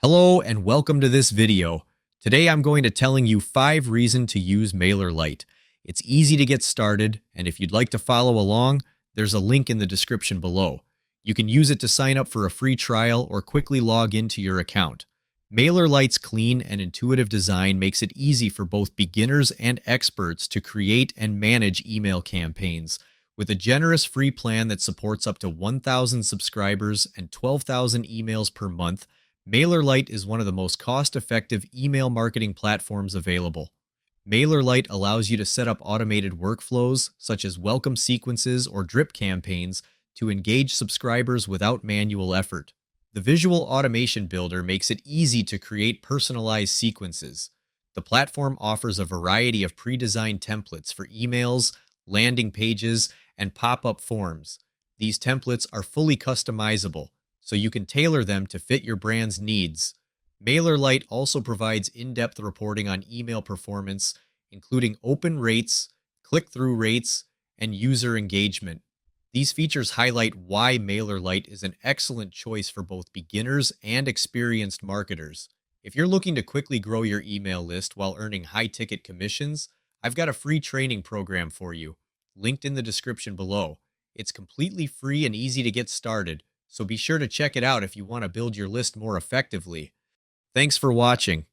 Hello and welcome to this video. Today I'm going to telling you 5 reasons to use MailerLite. It's easy to get started, and if you'd like to follow along, there's a link in the description below. You can use it to sign up for a free trial or quickly log into your account. MailerLite's clean and intuitive design makes it easy for both beginners and experts to create and manage email campaigns. With a generous free plan that supports up to 1,000 subscribers and 12,000 emails per month, MailerLite is one of the most cost-effective email marketing platforms available. MailerLite allows you to set up automated workflows, such as welcome sequences or drip campaigns, to engage subscribers without manual effort. The visual automation builder makes it easy to create personalized sequences. The platform offers a variety of pre-designed templates for emails, landing pages, and pop-up forms. These templates are fully customizable, so you can tailor them to fit your brand's needs. MailerLite also provides in-depth reporting on email performance, including open rates, click-through rates, and user engagement. These features highlight why MailerLite is an excellent choice for both beginners and experienced marketers. If you're looking to quickly grow your email list while earning high-ticket commissions, I've got a free training program for you, linked in the description below. It's completely free and easy to get started, so be sure to check it out if you want to build your list more effectively. Thanks for watching.